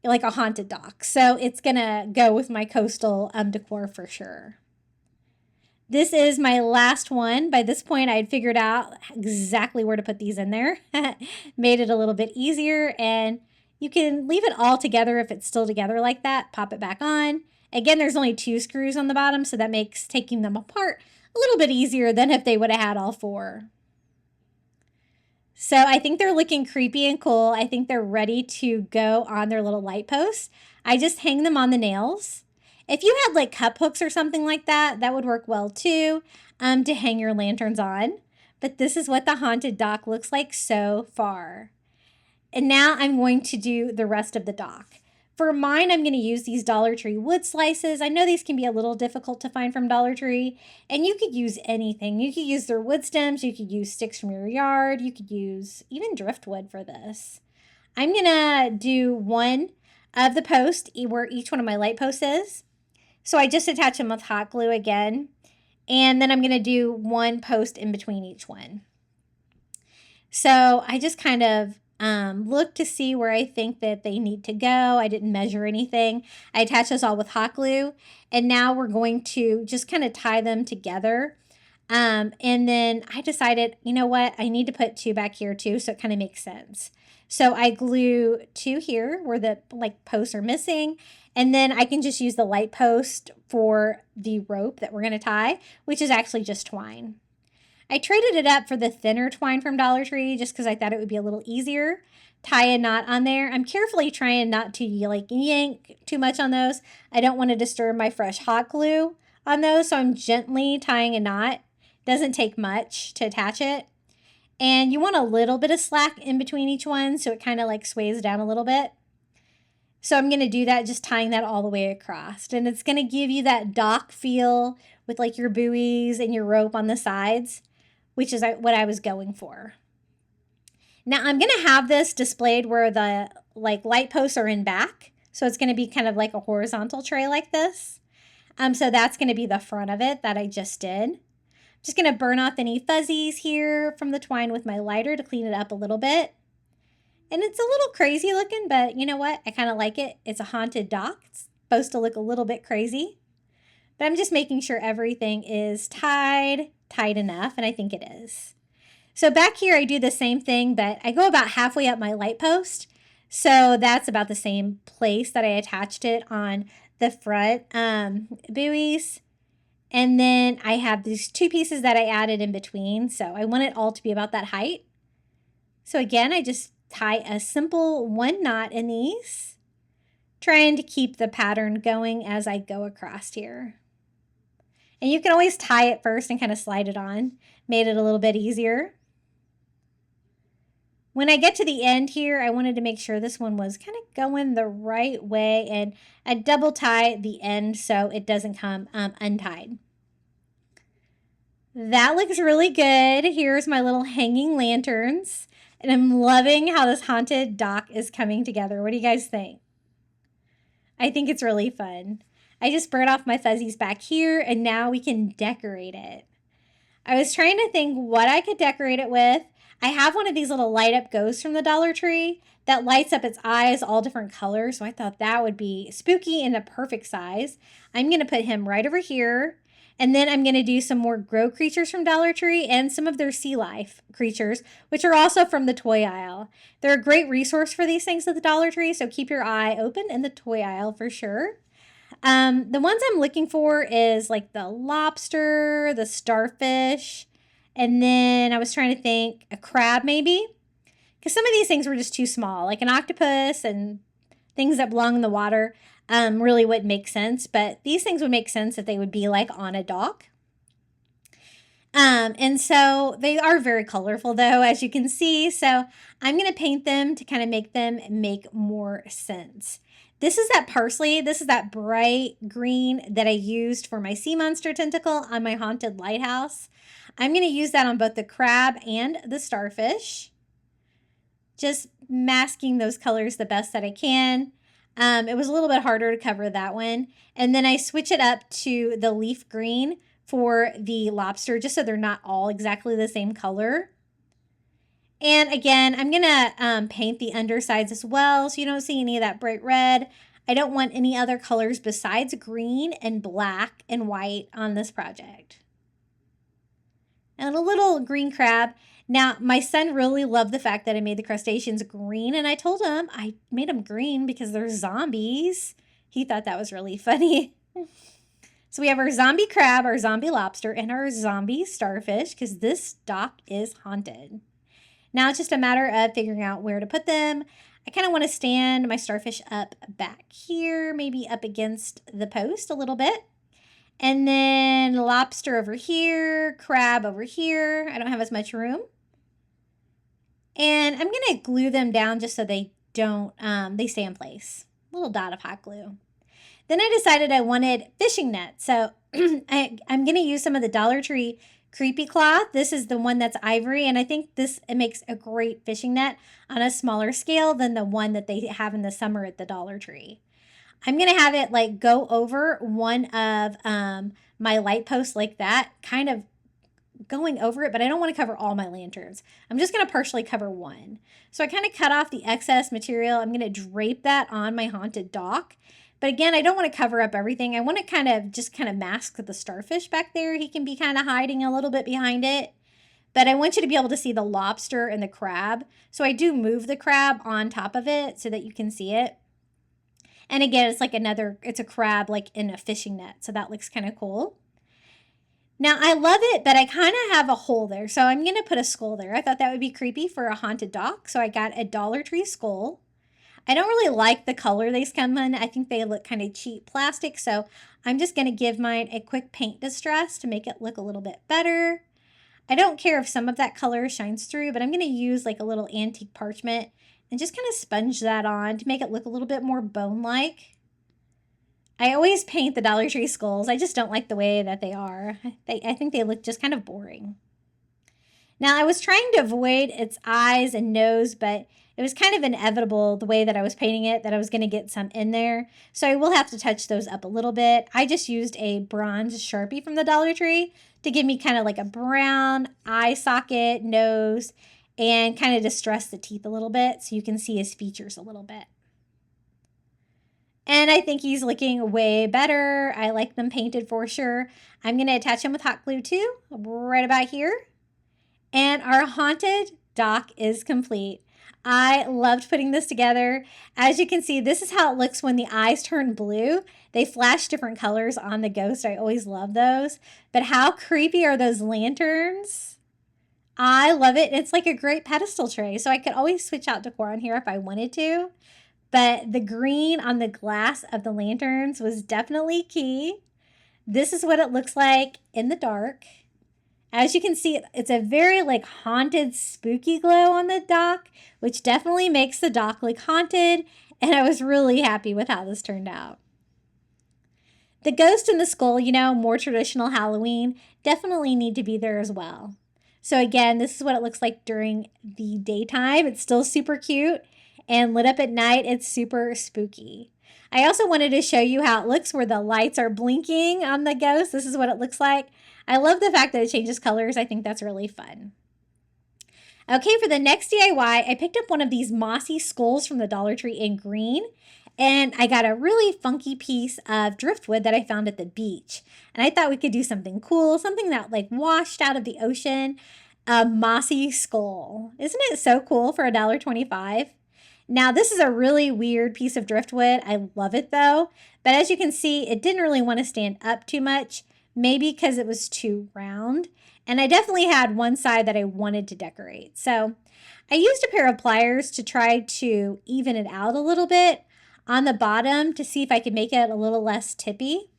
like a haunted dock. So it's gonna go with my coastal decor for sure. This is my last one. By this point, I had figured out exactly where to put these in there. Made it a little bit easier, and you can leave it all together if it's still together like that. Pop it back on. Again, there's only 2 screws on the bottom, so that makes taking them apart a little bit easier than if they would have had all 4. So I think they're looking creepy and cool. I think they're ready to go on their little light posts. I just hang them on the nails. If you had like cup hooks or something like that, that would work well too, to hang your lanterns on. But this is what the haunted dock looks like so far. And now I'm going to do the rest of the dock. For mine, I'm going to use these Dollar Tree wood slices. I know these can be a little difficult to find from Dollar Tree, and you could use anything. You could use their wood stems, you could use sticks from your yard, you could use even driftwood for this. I'm going to do one of the posts where each one of my light posts is. So I just attach them with hot glue again, and then I'm going to do one post in between each one. So I just kind of look to see where I think that they need to go. I didn't measure anything. I attached those all with hot glue, and now we're going to just kind of tie them together. And then I decided, you know what, I need to put 2 back here too, so it kind of makes sense. So I glue 2 here where the posts are missing, and then I can just use the light post for the rope that we're going to tie, which is actually just twine. I traded it up for the thinner twine from Dollar Tree just because I thought it would be a little easier. Tie a knot on there. I'm carefully trying not to yank too much on those. I don't want to disturb my fresh hot glue on those, so I'm gently tying a knot. Doesn't take much to attach it. And you want a little bit of slack in between each one so it kind of sways down a little bit. So I'm going to do that, just tying that all the way across. And it's going to give you that dock feel with your buoys and your rope on the sides, which is what I was going for. Now I'm going to have this displayed where the light posts are in back. So it's going to be kind of like a horizontal tray like this. So that's going to be the front of it that I just did. Just going to burn off any fuzzies here from the twine with my lighter to clean it up a little bit. And it's a little crazy looking, but you know what? I kind of like it. It's a haunted dock. It's supposed to look a little bit crazy. But I'm just making sure everything is tight enough, and I think it is. So back here, I do the same thing, but I go about halfway up my light post. So that's about the same place that I attached it on the front buoys. And then I have these 2 pieces that I added in between. So I want it all to be about that height. So again, I just tie a simple 1 knot in these, trying to keep the pattern going as I go across here. And you can always tie it first and kind of slide it on. Made it a little bit easier. When I get to the end here, I wanted to make sure this one was kind of going the right way, and I double tie the end so it doesn't come untied. That looks really good. Here's my little hanging lanterns, and I'm loving how this haunted dock is coming together. What do you guys think? I think it's really fun. I just burned off my fuzzies back here, and now we can decorate it. I was trying to think what I could decorate it with. I have one of these little light up ghosts from the Dollar Tree that lights up its eyes all different colors. So I thought that would be spooky and a perfect size. I'm going to put him right over here. And then I'm going to do some more grow creatures from Dollar Tree and some of their sea life creatures, which are also from the toy aisle. They're a great resource for these things at the Dollar Tree, so keep your eye open in the toy aisle for sure. The ones I'm looking for is like the lobster, the starfish, and then I was trying to think a crab maybe. Because some of these things were just too small, like an octopus and things that belong in the water really wouldn't make sense. But these things would make sense if they would be like on a dock. And so they are very colorful though, as you can see. So I'm going to paint them to kind of make them make more sense. This is that parsley. This is that bright green that I used for my sea monster tentacle on my Haunted Lighthouse. I'm going to use that on both the crab and the starfish. Just masking those colors the best that I can. It was a little bit harder to cover that one. And then I switch it up to the leaf green for the lobster, just so they're not all exactly the same color. And again, I'm going to paint the undersides as well, so you don't see any of that bright red. I don't want any other colors besides green and black and white on this project. And a little green crab. Now, my son really loved the fact that I made the crustaceans green, and I told him I made them green because they're zombies. He thought that was really funny. So we have our zombie crab, our zombie lobster, and our zombie starfish, because this dock is haunted. Now it's just a matter of figuring out where to put them. I kind of want to stand my starfish up back here, maybe up against the post a little bit. And then lobster over here, crab over here. I don't have as much room. And I'm going to glue them down just so they don't, they stay in place. A little dot of hot glue. Then I decided I wanted fishing nets. So I'm going to use some of the Dollar Tree Creepy Cloth. This is the one that's ivory, and I think it makes a great fishing net on a smaller scale than the one that they have in the summer at the Dollar Tree. I'm going to have it like go over one of my light posts like that, kind of going over it, but I don't want to cover all my lanterns. I'm just going to partially cover one. So I kind of cut off the excess material. I'm going to drape that on my haunted dock. But again, I don't want to cover up everything. I want to kind of mask the starfish back there. He can be kind of hiding a little bit behind it. But I want you to be able to see the lobster and the crab. So I do move the crab on top of it so that you can see it. And again, it's a crab like in a fishing net. So that looks kind of cool. Now, I love it, but I kind of have a hole there. So I'm going to put a skull there. I thought that would be creepy for a haunted dock. So I got a Dollar Tree skull. I don't really like the color they come in. I think they look kind of cheap plastic. So I'm just going to give mine a quick paint distress to make it look a little bit better. I don't care if some of that color shines through, but I'm going to use like a little antique parchment and just kind of sponge that on to make it look a little bit more bone-like. I always paint the Dollar Tree skulls. I just don't like the way that they are. I think they look just kind of boring. Now, I was trying to avoid its eyes and nose, but it was kind of inevitable the way that I was painting it that I was going to get some in there. So I will have to touch those up a little bit. I just used a bronze Sharpie from the Dollar Tree to give me kind of like a brown eye socket, nose, and kind of distress the teeth a little bit so you can see his features a little bit. And I think he's looking way better. I like them painted for sure. I'm going to attach him with hot glue too, right about here. And our haunted dock is complete. I loved putting this together. As you can see, this is how it looks when the eyes turn blue. They flash different colors on the ghost. I always love those. But how creepy are those lanterns? I love it. It's like a great pedestal tray. So I could always switch out decor on here if I wanted to. But the green on the glass of the lanterns was definitely key. This is what it looks like in the dark. As you can see, it's a very like haunted, spooky glow on the dock, which definitely makes the dock look haunted. And I was really happy with how this turned out. The ghost and the skull, more traditional Halloween, definitely need to be there as well. So again, this is what it looks like during the daytime. It's still super cute. And lit up at night, it's super spooky. I also wanted to show you how it looks where the lights are blinking on the ghost. This is what it looks like. I love the fact that it changes colors. I think that's really fun. Okay, for the next DIY, I picked up one of these mossy skulls from the Dollar Tree in green. And I got a really funky piece of driftwood that I found at the beach. And I thought we could do something cool, something that like washed out of the ocean. A mossy skull. Isn't it so cool for $1.25? Now, this is a really weird piece of driftwood. I love it though. But as you can see, it didn't really want to stand up too much. Maybe because it was too round. And I definitely had one side that I wanted to decorate. So I used a pair of pliers to try to even it out a little bit on the bottom to see if I could make it a little less tippy.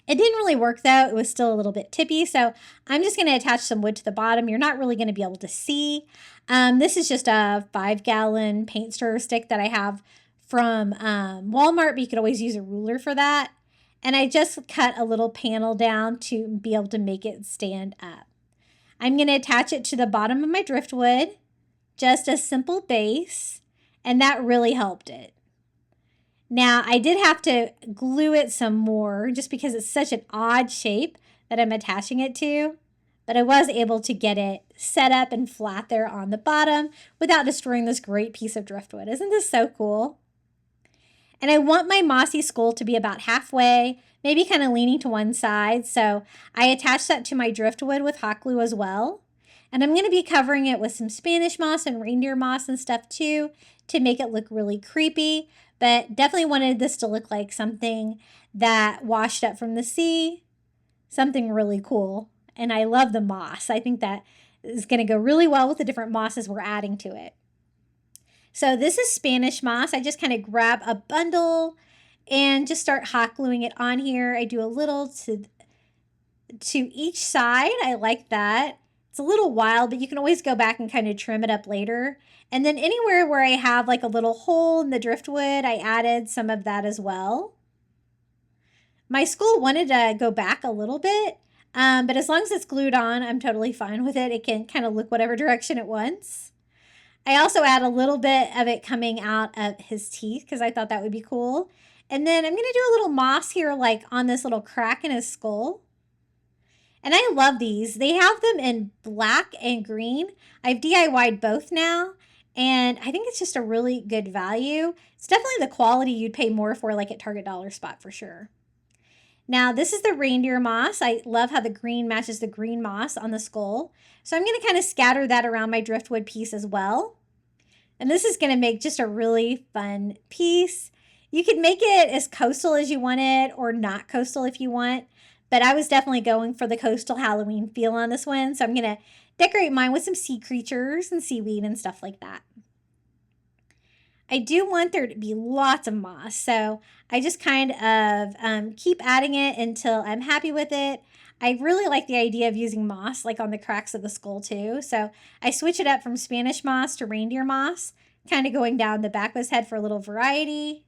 It didn't really work though. It was still a little bit tippy. So I'm just going to attach some wood to the bottom. You're not really going to be able to see. This is just a 5-gallon paint stirrer stick that I have from Walmart, but you could always use a ruler for that. And I just cut a little panel down to be able to make it stand up. I'm going to attach it to the bottom of my driftwood, just a simple base, and that really helped it. Now, I did have to glue it some more just because it's such an odd shape that I'm attaching it to, but I was able to get it set up and flat there on the bottom without destroying this great piece of driftwood. Isn't this so cool? And I want my mossy skull to be about halfway, maybe kind of leaning to one side. So I attached that to my driftwood with hot glue as well. And I'm going to be covering it with some Spanish moss and reindeer moss and stuff too to make it look really creepy. But definitely wanted this to look like something that washed up from the sea, something really cool. And I love the moss. I think that is going to go really well with the different mosses we're adding to it. So this is Spanish moss. I just kind of grab a bundle and just start hot gluing it on here. I do a little to each side. I like that. It's a little wild, but you can always go back and kind of trim it up later. And then anywhere where I have like a little hole in the driftwood, I added some of that as well. My skull wanted to go back a little bit, but as long as it's glued on, I'm totally fine with it. It can kind of look whatever direction it wants. I also add a little bit of it coming out of his teeth because I thought that would be cool. And then I'm going to do a little moss here like on this little crack in his skull. And I love these. They have them in black and green. I've DIY'd both now. And I think it's just a really good value. It's definitely the quality you'd pay more for like at Target Dollar Spot for sure. Now this is the reindeer moss. I love how the green matches the green moss on the skull. So I'm going to kind of scatter that around my driftwood piece as well. And this is going to make just a really fun piece. You could make it as coastal as you want it or not coastal if you want. But I was definitely going for the coastal Halloween feel on this one. So I'm going to decorate mine with some sea creatures and seaweed and stuff like that. I do want there to be lots of moss. So I just kind of keep adding it until I'm happy with it. I really like the idea of using moss like on the cracks of the skull too. So I switch it up from Spanish moss to reindeer moss, kind of going down the back of his head for a little variety.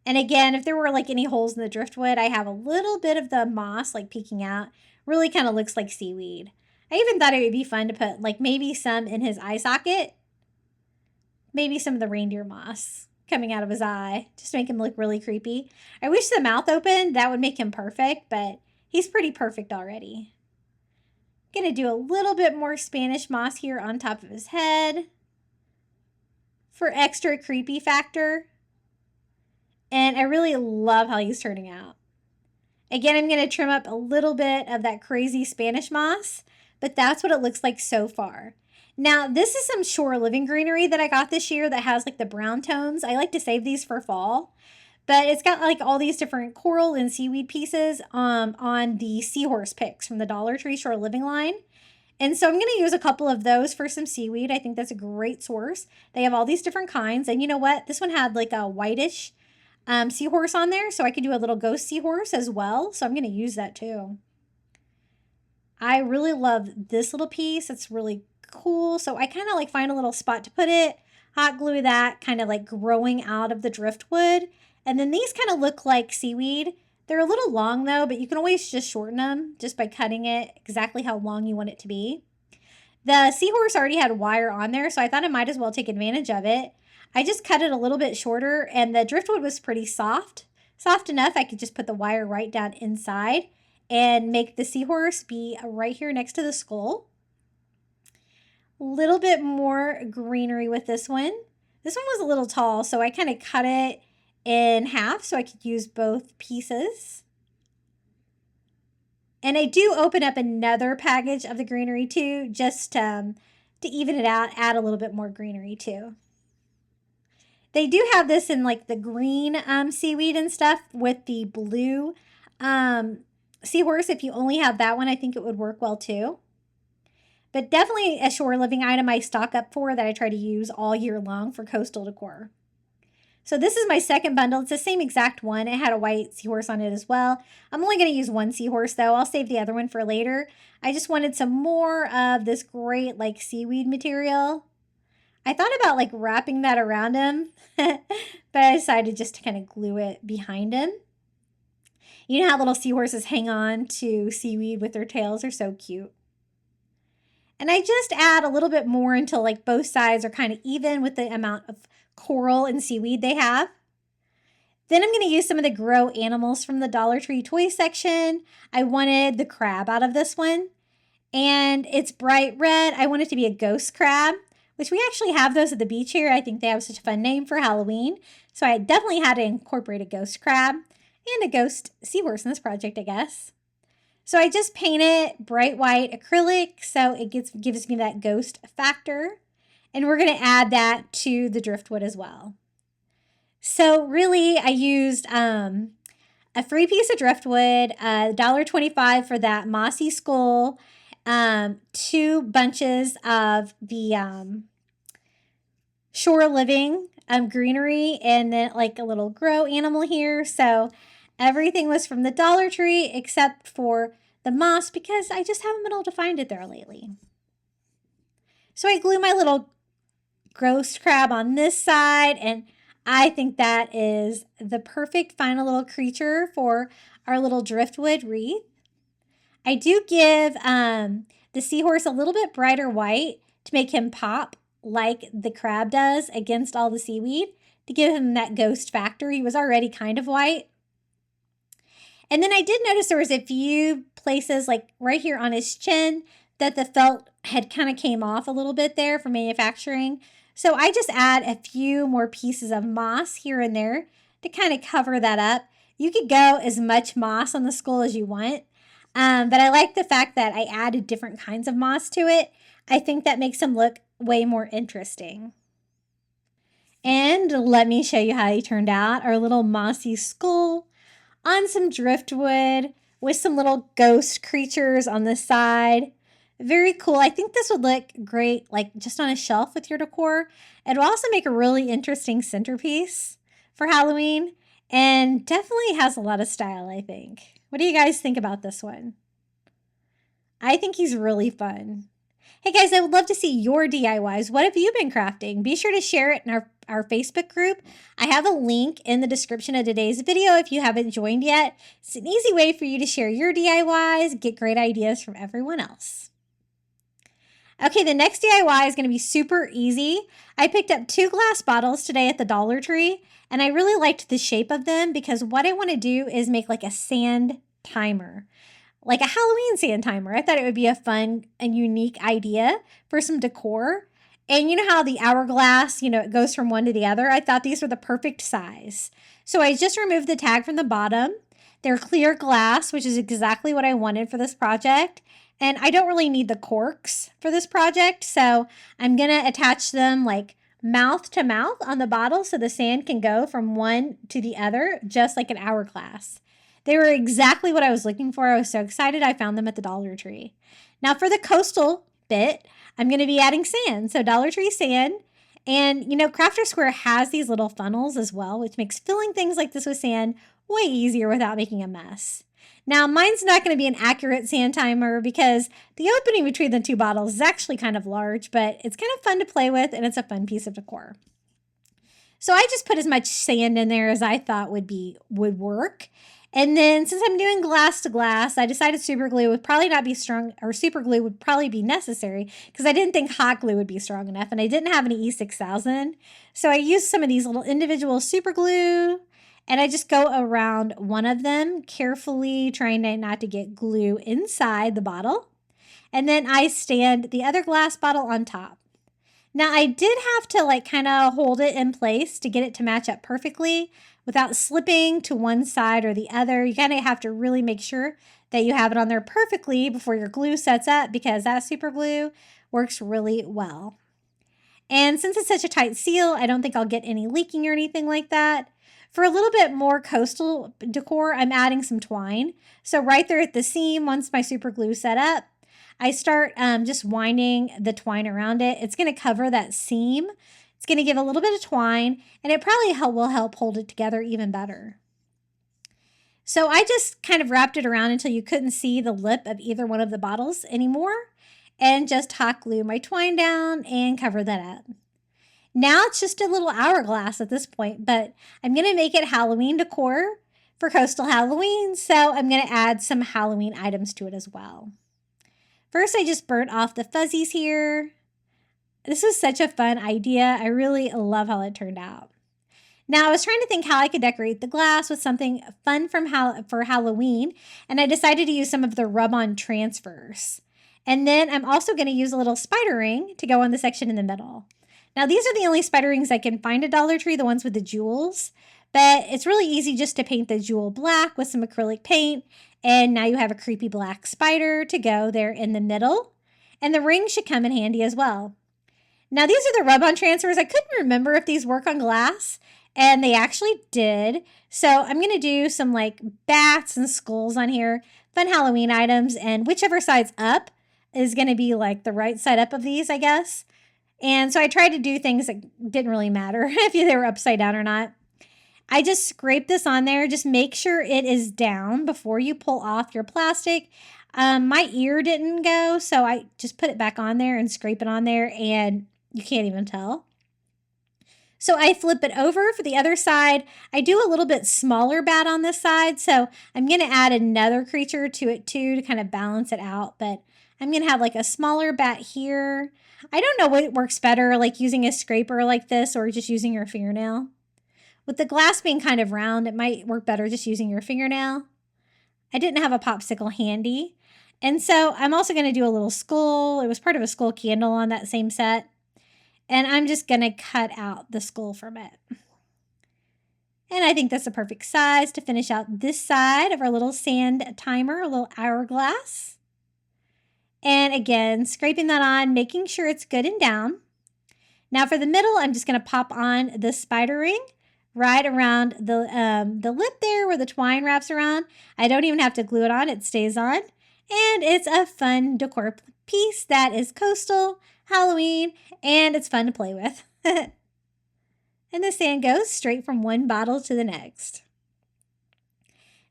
And again, if there were like any holes in the driftwood, I have a little bit of the moss like peeking out. Really kind of looks like seaweed. I even thought it would be fun to put like maybe some in his eye socket. Maybe some of the reindeer moss coming out of his eye just to make him look really creepy. I wish the mouth opened. That would make him perfect, but he's pretty perfect already. I'm going to do a little bit more Spanish moss here on top of his head for extra creepy factor. And I really love how he's turning out. Again, I'm going to trim up a little bit of that crazy Spanish moss, but that's what it looks like so far. Now, this is some shore living greenery that I got this year that has like the brown tones. I like to save these for fall, but it's got like all these different coral and seaweed pieces on the seahorse picks from the Dollar Tree shore living line. And so I'm going to use a couple of those for some seaweed. I think that's a great source. They have all these different kinds. And you know what? This one had like a whitish seahorse on there. So I could do a little ghost seahorse as well. So I'm going to use that too. I really love this little piece. It's really cool. So I kind of like find a little spot to put it, hot glue that, kind of like growing out of the driftwood. And then these kind of look like seaweed. They're a little long though, but you can always just shorten them just by cutting it exactly how long you want it to be. The seahorse already had wire on there, so I thought I might as well take advantage of it. I just cut it a little bit shorter, and the driftwood was pretty soft. Soft enough I could just put the wire right down inside and make the seahorse be right here next to the skull. little bit more greenery with this one. This one was a little tall, so I kind of cut it in half so I could use both pieces. And I do open up another package of the greenery too, just to even it out, add a little bit more greenery too. They do have this in like the green seaweed and stuff with the blue seahorse. If you only have that one, I think it would work well too. But definitely a shore living item I stock up for that I try to use all year long for coastal decor. So this is my second bundle. It's the same exact one. It had a white seahorse on it as well. I'm only going to use one seahorse though. I'll save the other one for later. I just wanted some more of this great like seaweed material. I thought about like wrapping that around him, but I decided just to kind of glue it behind him. You know how little seahorses hang on to seaweed with their tails? They're so cute. And I just add a little bit more until like both sides are kind of even with the amount of coral and seaweed they have. Then I'm going to use some of the grow animals from the Dollar Tree toy section. I wanted the crab out of this one. And it's bright red. I want it to be a ghost crab, which we actually have those at the beach here. I think they have such a fun name for Halloween. So I definitely had to incorporate a ghost crab and a ghost seahorse in this project, I guess. So I just painted bright white acrylic so it gives me that ghost factor. And we're going to add that to the driftwood as well. So really I used a free piece of driftwood, $1.25 for that Mossy Skull, 2 bunches of the shore living greenery, and then like a little grow animal here. So everything was from the Dollar Tree except for the moss because I just haven't been able to find it there lately. So I glue my little ghost crab on this side, and I think that is the perfect final little creature for our little driftwood wreath. I do give the seahorse a little bit brighter white to make him pop like the crab does against all the seaweed to give him that ghost factor. He was already kind of white. And then I did notice there was a few places like right here on his chin that the felt had kind of came off a little bit there from manufacturing. So I just add a few more pieces of moss here and there to kind of cover that up. You could go as much moss on the skull as you want, but I like the fact that I added different kinds of moss to it. I think that makes him look way more interesting. And let me show you how he turned out. Our little mossy skull on some driftwood with some little ghost creatures on the side. Very cool. I think this would look great like just on a shelf with your decor. It will also make a really interesting centerpiece for Halloween and definitely has a lot of style, I think. What do you guys think about this one? I think he's really fun. Hey guys, I would love to see your DIYs. What have you been crafting? Be sure to share it in our Facebook group. I have a link in the description of today's video if you haven't joined yet. It's an easy way for you to share your DIYs, get great ideas from everyone else. Okay, the next DIY is going to be super easy. I picked up 2 glass bottles today at the Dollar Tree, and I really liked the shape of them because what I want to do is make like a sand timer, like a Halloween sand timer. I thought it would be a fun and unique idea for some decor. And you know how the hourglass, it goes from one to the other? I thought these were the perfect size. So I just removed the tag from the bottom. They're clear glass, which is exactly what I wanted for this project. And I don't really need the corks for this project, so I'm going to attach them like mouth to mouth on the bottle so the sand can go from one to the other, just like an hourglass. They were exactly what I was looking for. I was so excited I found them at the Dollar Tree. Now for the coastal bit, I'm going to be adding sand, so Dollar Tree sand. And, Crafter Square has these little funnels as well, which makes filling things like this with sand way easier without making a mess. Now, mine's not going to be an accurate sand timer because the opening between the 2 bottles is actually kind of large, but it's kind of fun to play with and it's a fun piece of decor. So I just put as much sand in there as I thought would work. And then since I'm doing glass to glass, I decided super glue would probably not be strong, or super glue would probably be necessary because I didn't think hot glue would be strong enough and I didn't have any E6000. So I used some of these little individual super glue. And I just go around one of them carefully, trying not to get glue inside the bottle. and then I stand the other glass bottle on top. Now I did have to like kind of hold it in place to get it to match up perfectly without slipping to one side or the other. You kind of have to really make sure that you have it on there perfectly before your glue sets up, because that super glue works really well. And since it's such a tight seal, I don't think I'll get any leaking or anything like that. For a little bit more coastal decor, I'm adding some twine. So right there at the seam, once my super glue set up, I start just winding the twine around it. It's going to cover that seam. It's going to give a little bit of twine, and it probably will help hold it together even better. So I just kind of wrapped it around until you couldn't see the lip of either one of the bottles anymore, and just hot glue my twine down and cover that up. Now it's just a little hourglass at this point, but I'm going to make it Halloween decor for Coastal Halloween, so I'm going to add some Halloween items to it as well. First, I just burnt off the fuzzies here. This was such a fun idea. I really love how it turned out. Now, I was trying to think how I could decorate the glass with something fun for Halloween, and I decided to use some of the rub-on transfers. And then I'm also going to use a little spider ring to go on the section in the middle. Now, these are the only spider rings I can find at Dollar Tree, the ones with the jewels. But it's really easy just to paint the jewel black with some acrylic paint. And now you have a creepy black spider to go there in the middle. And the ring should come in handy as well. Now, these are the rub-on transfers. I couldn't remember if these work on glass, and they actually did. So I'm going to do some like bats and skulls on here, fun Halloween items, and whichever side's up is going to be like the right side up of these, I guess. And so I tried to do things that didn't really matter if they were upside down or not. I just scrape this on there. Just make sure it is down before you pull off your plastic. My ear didn't go, so I just put it back on there and scrape it on there, and you can't even tell. So I flip it over for the other side. I do a little bit smaller bat on this side, so I'm going to add another creature to it too to kind of balance it out. But I'm going to have like a smaller bat here. I don't know what works better, like using a scraper like this or just using your fingernail. With the glass being kind of round, it might work better just using your fingernail. I didn't have a popsicle handy. And so I'm also going to do a little skull. It was part of a skull candle on that same set. And I'm just going to cut out the skull from it. And I think that's the perfect size to finish out this side of our little sand timer, a little hourglass. And again, scraping that on, making sure it's good and down. Now for the middle, I'm just going to pop on the spider ring right around the lip there where the twine wraps around. I don't even have to glue it on. It stays on. And it's a fun decor piece that is coastal, Halloween, and it's fun to play with. And the sand goes straight from one bottle to the next.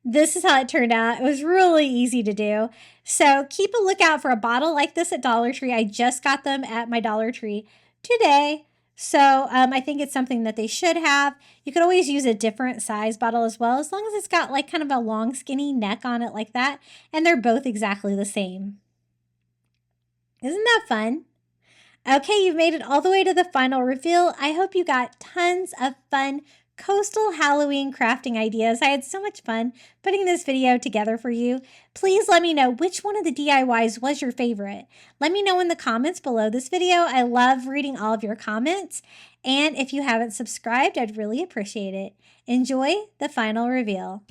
This is how it turned out. It was really easy to do. So keep a lookout for a bottle like this at Dollar Tree. I just got them at my Dollar Tree today. So I think it's something that they should have. You could always use a different size bottle as well, as long as it's got like kind of a long skinny neck on it like that. And they're both exactly the same. Isn't that fun? Okay, you've made it all the way to the final reveal. I hope you got tons of fun coastal Halloween crafting ideas. I had so much fun putting this video together for you. Please let me know which one of the DIYs was your favorite. Let me know in the comments below this video. I love reading all of your comments. And if you haven't subscribed, I'd really appreciate it. Enjoy the final reveal.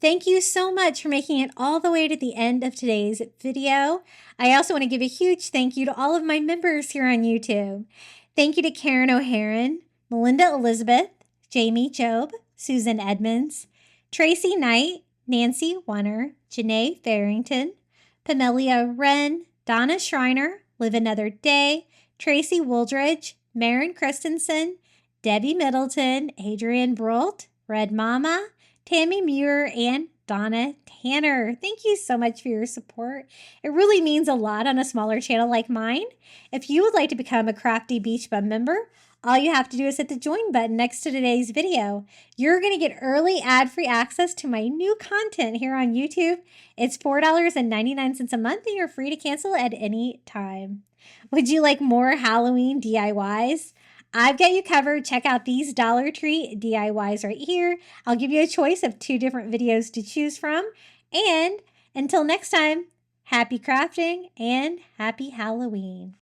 Thank you so much for making it all the way to the end of today's video. I also want to give a huge thank you to all of my members here on YouTube. Thank you to Karen O'Haron, Melinda Elizabeth, Jamie Job, Susan Edmonds, Tracy Knight, Nancy Warner, Janae Farrington, Pamelia Wren, Donna Schreiner, Live Another Day, Tracy Wooldridge, Maren Christensen, Debbie Middleton, Adrienne Brolt, Red Mama, Tammy Muir, and Donna Tanner. Thank you so much for your support. It really means a lot on a smaller channel like mine. If you would like to become a Crafty Beach Bum member, all you have to do is hit the join button next to today's video. You're going to get early ad-free access to my new content here on YouTube. It's $4.99 a month and you're free to cancel at any time. Would you like more Halloween DIYs? I've got you covered. Check out these Dollar Tree DIYs right here. I'll give you a choice of 2 different videos to choose from. And until next time, happy crafting and happy Halloween.